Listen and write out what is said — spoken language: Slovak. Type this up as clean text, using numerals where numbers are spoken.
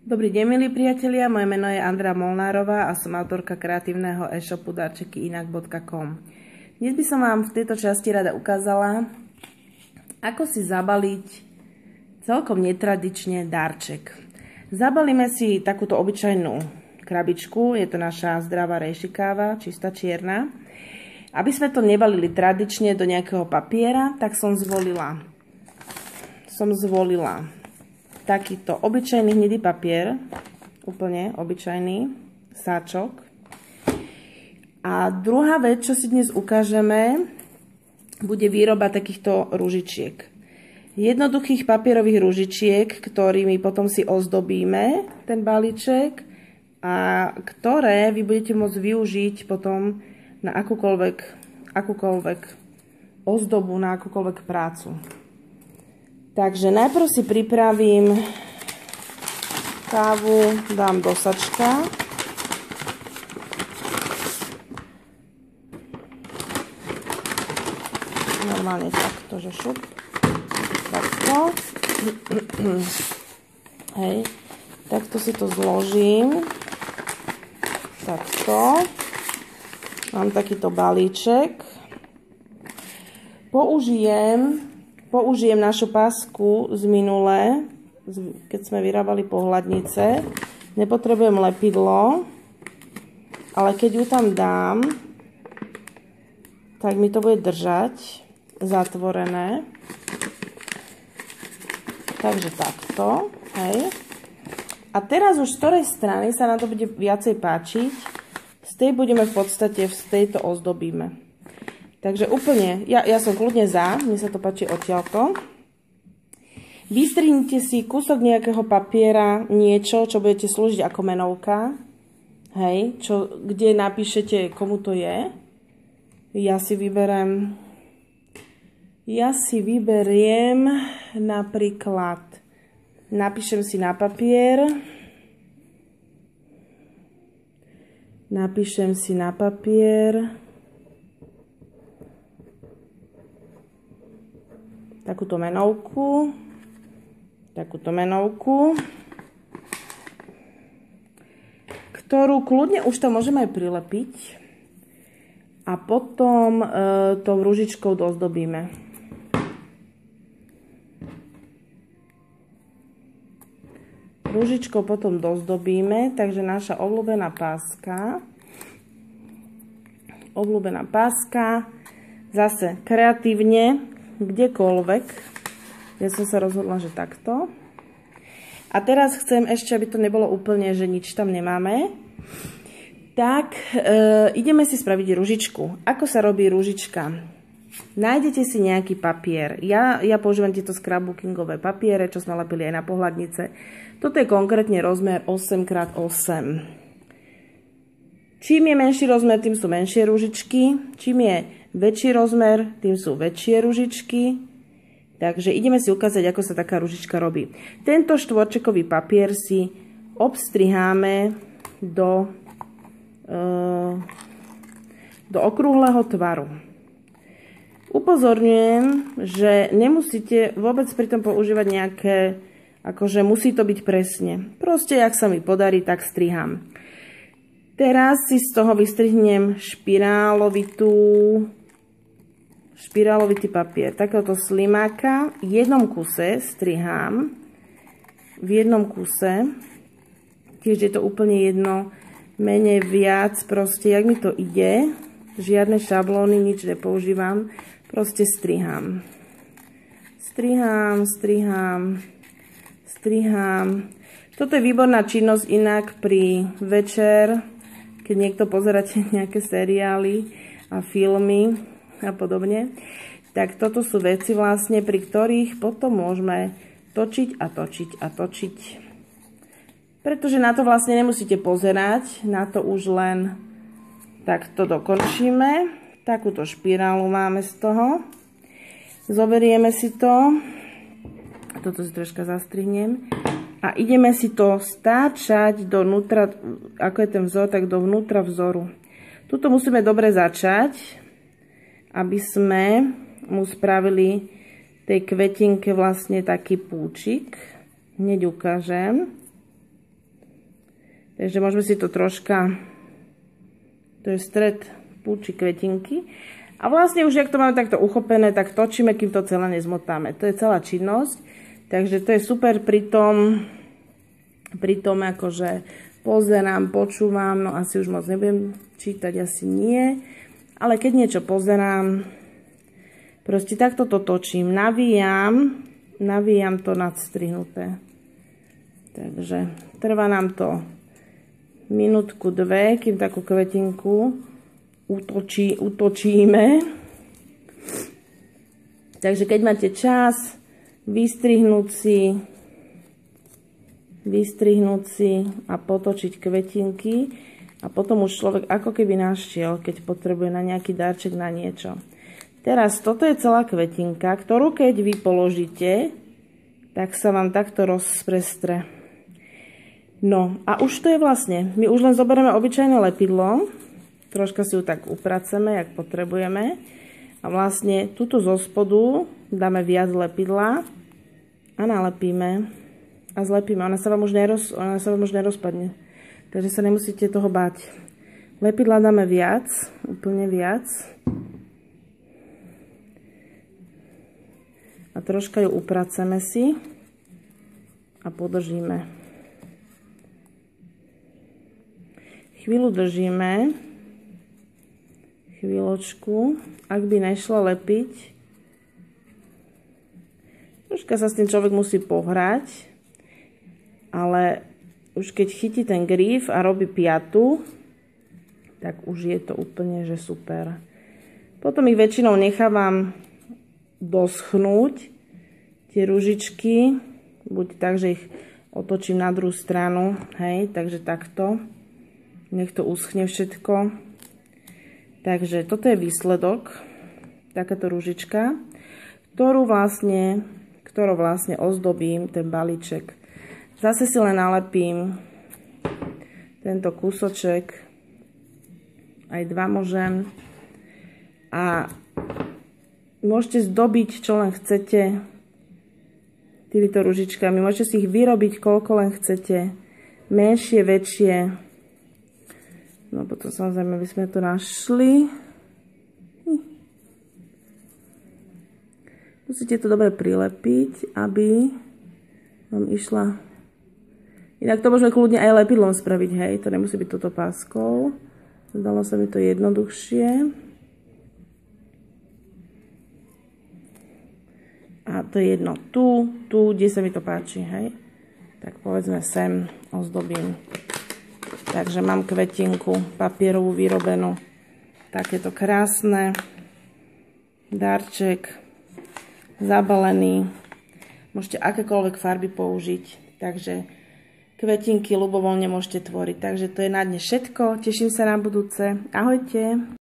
Dobrý deň, milí priatelia, moje meno je Andrea Molnárová a som autorka kreatívneho e-shopu darčekyinak.com. Dnes by som vám v tejto časti rada ukázala, ako si zabaliť celkom netradične darček. Zabalíme si takúto obyčajnú krabičku, je to naša zdravá rejšikáva, čistá čierna. Aby sme to nebalili tradične do nejakého papiera, tak som zvolila takýto obyčajný hnedý papier, úplne obyčajný sáčok. A druhá vec, čo si dnes ukážeme, bude výroba takýchto ružičiek. Jednoduchých papierových ružičiek, ktorými potom si ozdobíme ten balíček a ktoré vy budete môcť využiť potom na akúkoľvek ozdobu, na akúkoľvek prácu. Takže najprv si pripravím kávu, dám do sačka. Normálne takto, že šup. Takto. Hej. Takto si to zložím. Takto. Mám takýto balíček. Použijem našu pásku z minulé, keď sme vyrábali pohľadnice. Nepotrebujem lepidlo, ale keď ju tam dám, tak mi to bude držať zatvorené. Takže takto. Hej. A teraz už z ktorej strany sa nám to bude viacej páčiť, z tej budeme v podstate, z tejto ozdobíme. Takže úplne, ja som kľudne za, mne sa to páči odtiaľto. Vystrihnite si kúsok nejakého papiera, niečo, čo budete slúžiť ako menovka. Hej, kde napíšete, komu to je. Ja si vyberiem napríklad, napíšem si na papier, takúto menovku, ktorú kľudne už to môžeme aj prilepiť a potom tou ružičkou dozdobíme. Ružičkou potom dozdobíme, takže naša obľúbená páska, zase kreatívne, kdekoľvek. Ja som sa rozhodla, že takto. A teraz chcem ešte, aby to nebolo úplne, že nič tam nemáme. Tak ideme si spraviť ružičku. Ako sa robí ružička? Nájdete si nejaký papier. Ja používam tieto scrapbookingové papiere, čo sme lepili aj na pohľadnice. Toto je konkrétne rozmer 8x8. Čím je menší rozmer, tým sú menšie ružičky. Čím je väčší rozmer, tým sú väčšie ružičky. Takže ideme si ukázať, ako sa taká ružička robí. Tento štvorčekový papier si obstriháme do okrúhleho tvaru. Upozorňujem, že nemusíte vôbec pri tom používať nejaké, akože musí to byť presne. Proste, jak sa mi podarí, tak strihám. Teraz si z toho vystrihnem špirálovitý papier. Takéhoto slimáka v jednom kuse strihám. V jednom kuse. Tiež je to úplne jedno, menej, viac, proste, jak mi to ide. Žiadne šablóny, nič nepoužívam. Proste strihám. Strihám. Toto je výborná činnosť inak pri večer, keď niekto pozeráte nejaké seriály a filmy a podobne. Tak toto sú veci vlastne, pri ktorých potom môžeme točiť. Pretože na to vlastne nemusíte pozerať, na to už len takto dokončíme. Takúto špirálu máme z toho. Zoberieme si to. Toto si troška zastrihnem. A ideme si to stáčať dovnútra, ako je ten vzor, tak dovnútra vzoru. Tuto musíme dobre začať, aby sme mu spravili tej kvetinke vlastne taký púčik. Hneď ukážem. Takže môžeme si to troška, to je stred púči kvetinky. A vlastne už, jak to máme takto uchopené, tak točíme, kým to celé nezmotáme. To je celá činnosť. Takže to je super pri tom akože pozerám, počúvam, no asi už moc nebudem čítať, asi nie. Ale keď niečo pozerám, proste takto to točím. Navíjam to nadstrihnuté. Takže trvá nám to minútku, dve, kým takú kvetinku utočíme. Takže keď máte čas, vystrihnúť si a potočiť kvetinky a potom už človek ako keby našiel, keď potrebuje na nejaký darček, na niečo. Teraz toto je celá kvetinka, ktorú keď vy položíte, tak sa vám takto rozprestre. No a už to je vlastne, my už len zoberieme obyčajné lepidlo, troška si ju tak upraceme, jak potrebujeme a vlastne tuto zo spodu dáme viac lepidla a nalepíme a zlepíme. Ona sa vám už nerozpadne, takže sa nemusíte toho báť. Lepidla dáme viac, úplne viac a troška ju upraceme si a podržíme. Chvíľu držíme, chvíľočku, ak by nešlo lepiť, troška sa s tým človek musí pohrať, ale už keď chytí ten gríf a robí piatu, tak už je to úplne, že super. Potom ich väčšinou nechávam doschnúť, tie ružičky, buď tak, že ich otočím na druhú stranu, hej, takže takto. Nech to uschne všetko. Takže toto je výsledok. Takáto ružička, ktorou vlastne ozdobím ten balíček. Zase si len nalepím tento kúsoček. Aj dva môžem. A môžete zdobiť, čo len chcete týmito ružičkami. Môžete si ich vyrobiť, koľko len chcete. Menšie, väčšie. No potom samozrejme by sme to našli. Musíte to dobre prilepiť, aby vám išla. Inak to môžeme kľudne aj lepidlom spraviť, hej. To nemusí byť toto páskou. Zdalo sa mi to jednoduchšie. A to je jedno. Tu, kde sa mi to páči, hej. Tak povedzme sem ozdobím. Takže mám kvetinku papierovú vyrobenú. Takéto krásne. Darček. Zabalený. Môžete akékoľvek farby použiť. Takže kvetinky ľubovoľne môžete tvoriť. Takže to je na dnes všetko. Teším sa na budúce. Ahojte.